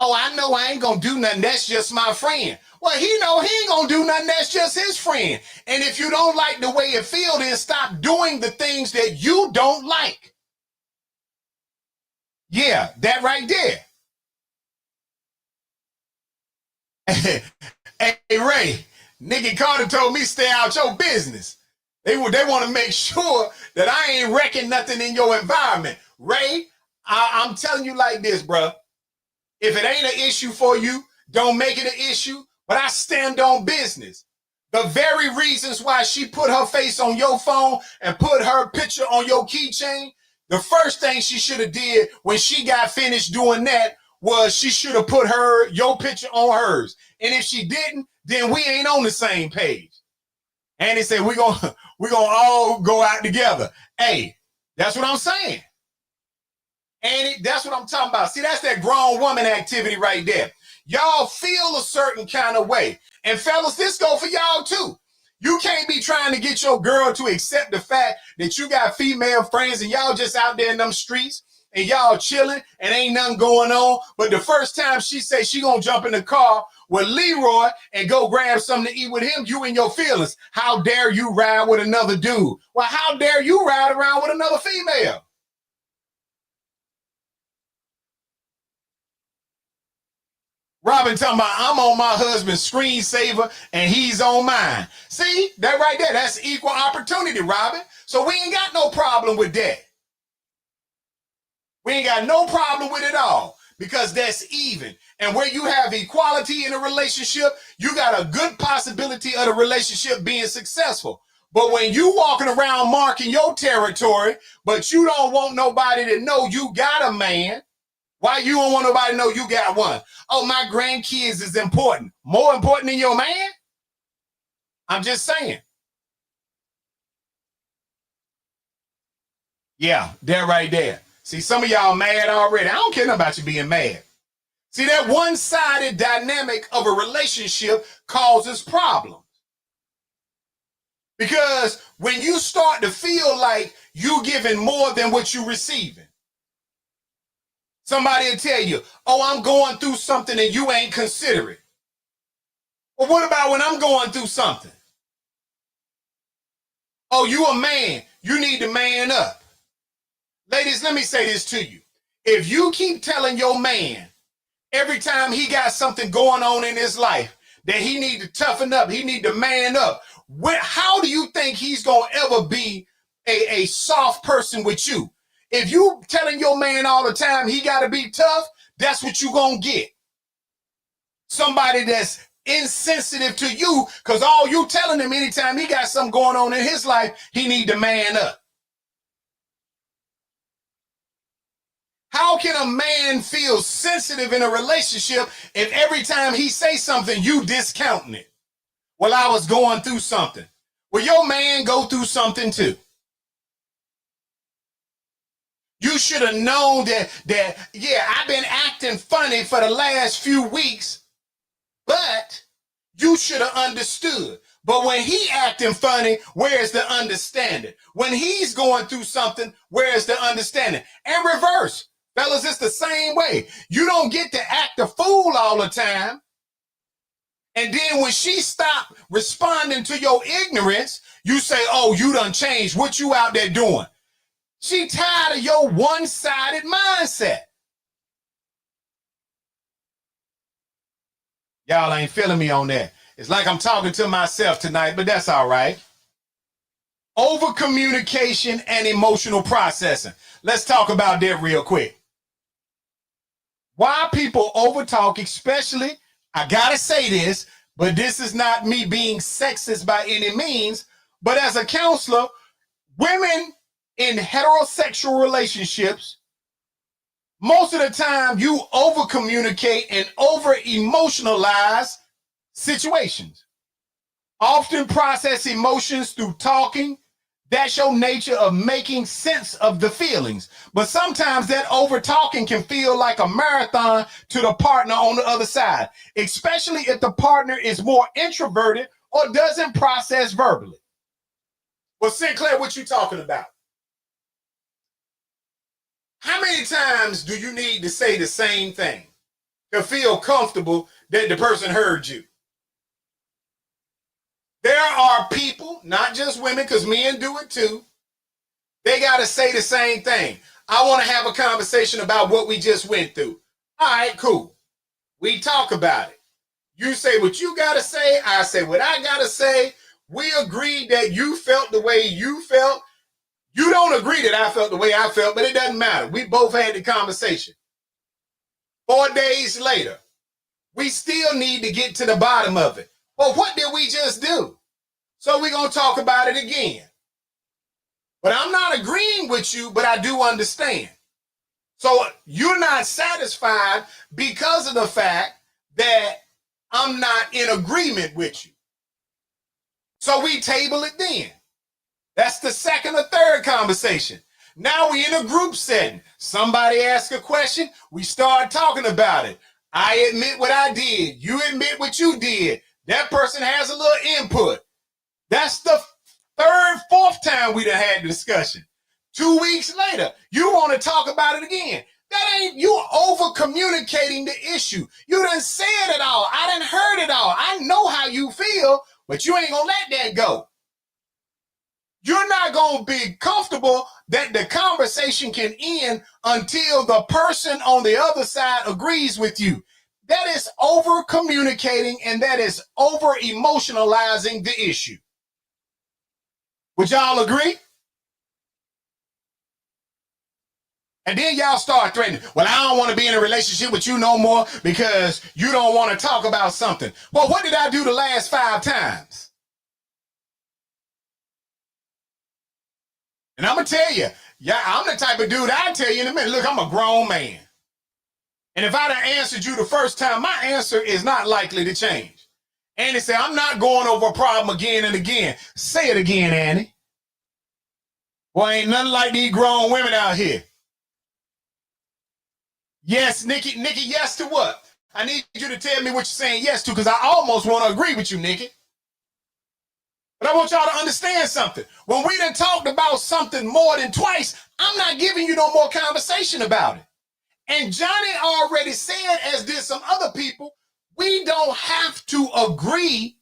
Speaker 3: Oh, I know I ain't gonna do nothing. That's just my friend. Well, he know he ain't gonna do nothing. That's just his friend. And if you don't like the way it feels, then stop doing the things that you don't like. Yeah, that right there. Hey, Ray, Nikki Carter told me stay out your business. They want to make sure that I ain't wrecking nothing in your environment. Ray, I'm telling you like this, bro. If it ain't an issue for you, don't make it an issue. But I stand on business. The very reasons why she put her face on your phone and put her picture on your keychain, the first thing she should have did when she got finished doing that was she should have put your picture on hers. And if she didn't, then we ain't on the same page. And they said, we're gonna all go out together. Hey, that's what I'm saying. And that's what I'm talking about. See, that's that grown woman activity right there. Y'all feel a certain kind of way. And fellas, this go for y'all too. You can't be trying to get your girl to accept the fact that you got female friends and y'all just out there in them streets and y'all chilling and ain't nothing going on. But the first time she say she gonna jump in the car with Leroy and go grab something to eat with him, you in your feelings. How dare you ride with another dude? Well, how dare you ride around with another female? Robin talking about, I'm on my husband's screensaver and he's on mine. See, that right there, that's equal opportunity, Robin. So we ain't got no problem with that. We ain't got no problem with it all, because that's even. And where you have equality in a relationship, you got a good possibility of the relationship being successful. But when you walking around marking your territory, but you don't want nobody to know you got a man, why you don't want nobody to know you got one? Oh, my grandkids is important. More important than your man? I'm just saying. Yeah, they're right there. See, some of y'all mad already. I don't care about you being mad. See, that one-sided dynamic of a relationship causes problems. Because when you start to feel like you giving more than what you receiving, somebody will tell you, oh, I'm going through something and you ain't considerate. Well, what about when I'm going through something? Oh, you a man. You need to man up. Ladies, let me say this to you. If you keep telling your man every time he got something going on in his life that he need to toughen up, he need to man up, how do you think he's going to ever be a soft person with you? If you telling your man all the time he got to be tough, that's what you going to get. Somebody that's insensitive to you, because all you telling him anytime he got something going on in his life, he need to man up. How can a man feel sensitive in a relationship if every time he say something, you discounting it? Well, I was going through something. Well, your man go through something too. You should have known that, yeah, I've been acting funny for the last few weeks, but you should have understood. But when he acting funny, where's the understanding? When he's going through something, where's the understanding? And reverse. Fellas, it's the same way. You don't get to act a fool all the time. And then when she stop responding to your ignorance, you say, oh, you done changed. What you out there doing? She tired of your one-sided mindset. Y'all ain't feeling me on that. It's like I'm talking to myself tonight, but that's all right. Over communication and emotional processing. Let's talk about that real quick. Why people overtalk, especially, I gotta say this, but this is not me being sexist by any means, but as a counselor, women in heterosexual relationships, most of the time you over communicate and over emotionalize situations. Often process emotions through talking. That's your nature of making sense of the feelings. But sometimes that over talking can feel like a marathon to the partner on the other side, especially if the partner is more introverted or doesn't process verbally. Well, Sinclair, what you talking about? How many times do you need to say the same thing to feel comfortable that the person heard you? There are people, not just women, because men do it too. They got to say the same thing. I want to have a conversation about what we just went through. All right, cool. We talk about it. You say what you got to say. I say what I got to say. We agreed that you felt the way you felt. You don't agree that I felt the way I felt, but it doesn't matter. We both had the conversation. 4 days later, we still need to get to the bottom of it. Well, what did we just do? So we're going to talk about it again. But I'm not agreeing with you, but I do understand. So you're not satisfied because of the fact that I'm not in agreement with you. So we table it then. That's the second or third conversation. Now we in a group setting. Somebody asks a question. We start talking about it. I admit what I did. You admit what you did. That person has a little input. That's the third, fourth time we done had the discussion. 2 weeks later, you want to talk about it again. That ain't, you over communicating the issue. You done said it all. I done heard it all. I know how you feel, but you ain't gonna let that go. You're not gonna be comfortable that the conversation can end until the person on the other side agrees with you. That is over communicating, and that is over emotionalizing the issue. Would y'all agree? And then y'all start threatening. Well, I don't want to be in a relationship with you no more because you don't want to talk about something. Well, what did I do the last 5 times? And I'm going to tell you, yeah, I'm the type of dude, I'll tell you in a minute, look, I'm a grown man. And if I'd have answered you the first time, my answer is not likely to change. Annie said, I'm not going over a problem again and again. Say it again, Annie. Boy, ain't nothing like these grown women out here. Yes, Nikki, yes to what? I need you to tell me what you're saying yes to, because I almost want to agree with you, Nikki. But I want y'all to understand something. When we done talked about something more than twice, I'm not giving you no more conversation about it. And Johnny already said, as did some other people, we don't have to agree.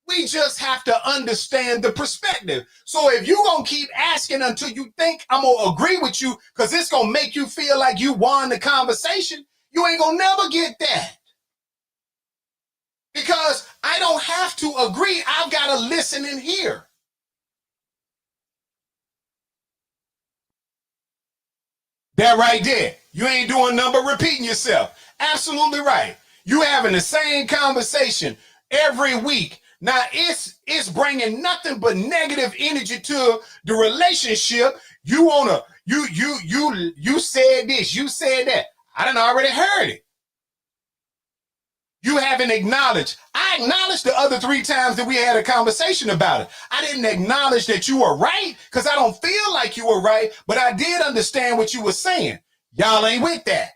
Speaker 3: We just have to understand the perspective. So if you're going to keep asking until you think I'm going to agree with you because it's going to make you feel like you won the conversation, you ain't going to never get that. Because I don't have to agree. I've got to listen and hear. That right there. You ain't doing nothing but repeating yourself. Absolutely right. You having the same conversation every week. Now it's bringing nothing but negative energy to the relationship. You want to you said this, you said that. I done already heard it. You haven't acknowledged. I acknowledged the other 3 times that we had a conversation about it. I didn't acknowledge that you were right because I don't feel like you were right, but I did understand what you were saying. Y'all ain't with that.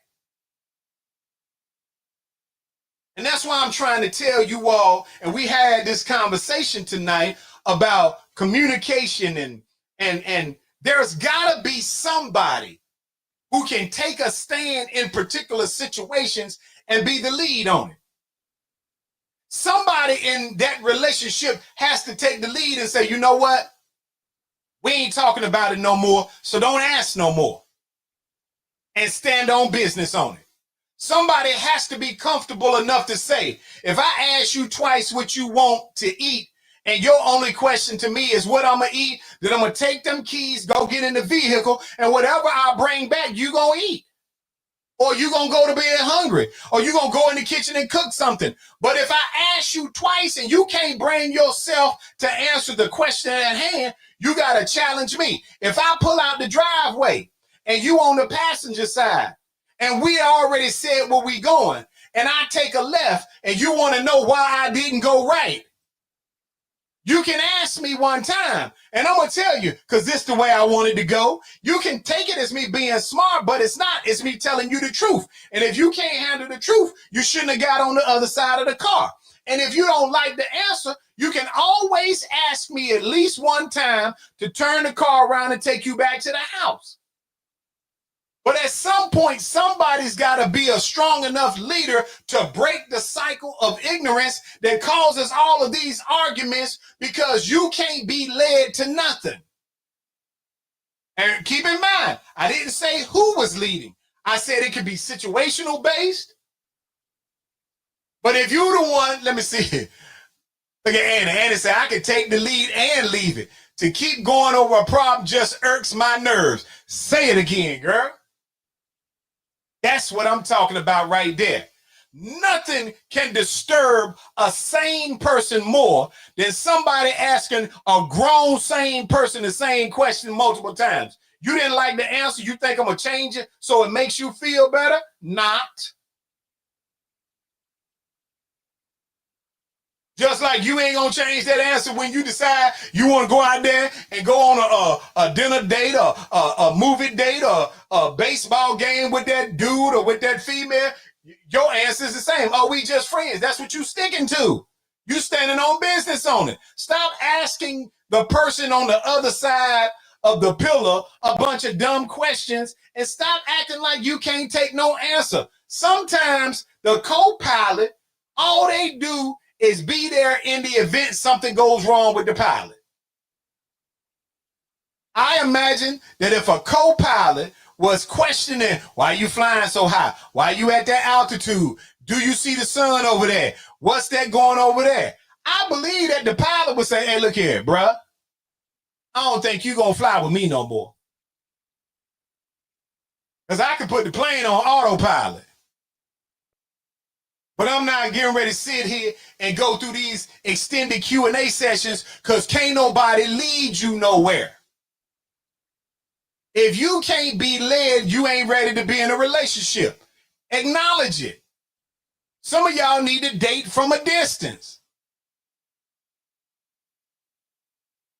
Speaker 3: And that's why I'm trying to tell you all, and we had this conversation tonight about communication and there's gotta be somebody who can take a stand in particular situations and be the lead on it. Somebody in that relationship has to take the lead and say, you know what? We ain't talking about it no more, so don't ask no more. And stand on business on it. Somebody has to be comfortable enough to say, if I ask you twice what you want to eat, and your only question to me is what I'm going to eat, then I'm going to take them keys, go get in the vehicle, and whatever I bring back, you going to eat. Or you going to go to bed hungry. Or you going to go in the kitchen and cook something. But if I ask you twice and you can't bring yourself to answer the question at hand, you got to challenge me. If I pull out the driveway and you on the passenger side, and we already said where we going, and I take a left, and you want to know why I didn't go right, you can ask me one time, and I'm going to tell you, because this is the way I wanted to go. You can take it as me being smart, but it's not. It's me telling you the truth. And if you can't handle the truth, you shouldn't have got on the other side of the car. And if you don't like the answer, you can always ask me at least one time to turn the car around and take you back to the house. But at some point, somebody's got to be a strong enough leader to break the cycle of ignorance that causes all of these arguments, because you can't be led to nothing. And keep in mind, I didn't say who was leading. I said it could be situational based. But if you're the one, let me see. Look at Annie. Annie said, I can take the lead and leave it. To keep going over a problem just irks my nerves. Say it again, girl. That's what I'm talking about right there. Nothing can disturb a sane person more than somebody asking a grown sane person the same question multiple times. You didn't like the answer. You think I'm going to change it so it makes you feel better? Not. Just like you ain't going to change that answer when you decide you want to go out there and go on a dinner date or a movie date or a baseball game with that dude or with that female. Your answer is the same. Oh, we just friends. That's what you sticking to. You standing on business on it. Stop asking the person on the other side of the pillar a bunch of dumb questions and stop acting like you can't take no answer. Sometimes the co-pilot, all they do is be there in the event something goes wrong with the pilot. I imagine that if a co-pilot was questioning, why are you flying so high? Why are you at that altitude? Do you see the sun over there? What's that going over there? I believe that the pilot would say, hey, look here, bruh. I don't think you're going to fly with me no more. Because I can put the plane on autopilot. But I'm not getting ready to sit here and go through these extended Q&A sessions because can't nobody lead you nowhere. If you can't be led, you ain't ready to be in a relationship. Acknowledge it. Some of y'all need to date from a distance.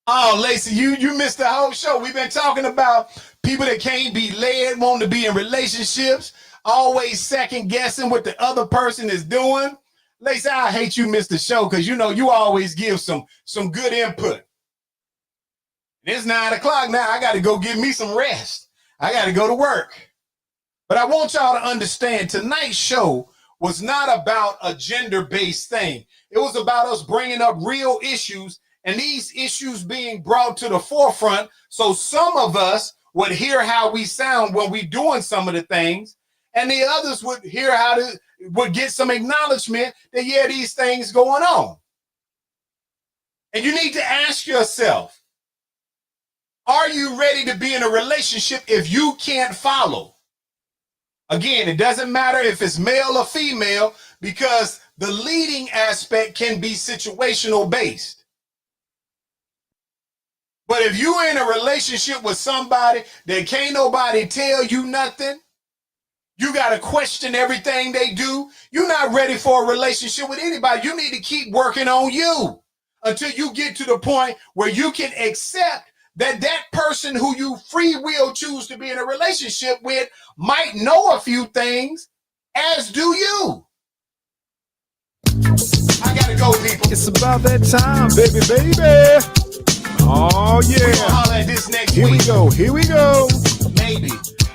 Speaker 3: Oh, Lacey, you missed the whole show. We've been talking about people that can't be led, wanting to be in relationships, always second guessing what the other person is doing. Lacey, I hate you missed the show because you know you always give some good input. It's 9 o'clock now. I got to go get me some rest. I got to go to work. But I want y'all to understand tonight's show was not about a gender-based thing. It was about us bringing up real issues and these issues being brought to the forefront so some of us would hear how we sound when we're doing some of the things, and the others would hear would get some acknowledgement that, yeah, these things going on. And you need to ask yourself, are you ready to be in a relationship if you can't follow? Again, it doesn't matter if it's male or female because the leading aspect can be situational based. But if you in a relationship with somebody that can't nobody tell you nothing, you got to question everything they do, you're not ready for a relationship with anybody. You need to keep working on you until you get to the point where you can accept that that person who you free will choose to be in a relationship with might know a few things, as do you. I got to go, people.
Speaker 1: It's about that time, baby. Oh,
Speaker 3: We're
Speaker 1: yeah.
Speaker 3: gonna holler at this next
Speaker 1: Here we
Speaker 3: week.
Speaker 1: go. Here we go.
Speaker 3: Maybe.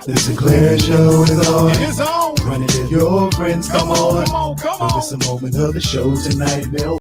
Speaker 2: The Sinclair Show is on.
Speaker 1: It's on.
Speaker 2: Run it if your friends come on.
Speaker 1: Come on.
Speaker 2: Don't miss a moment of the show tonight, Bill.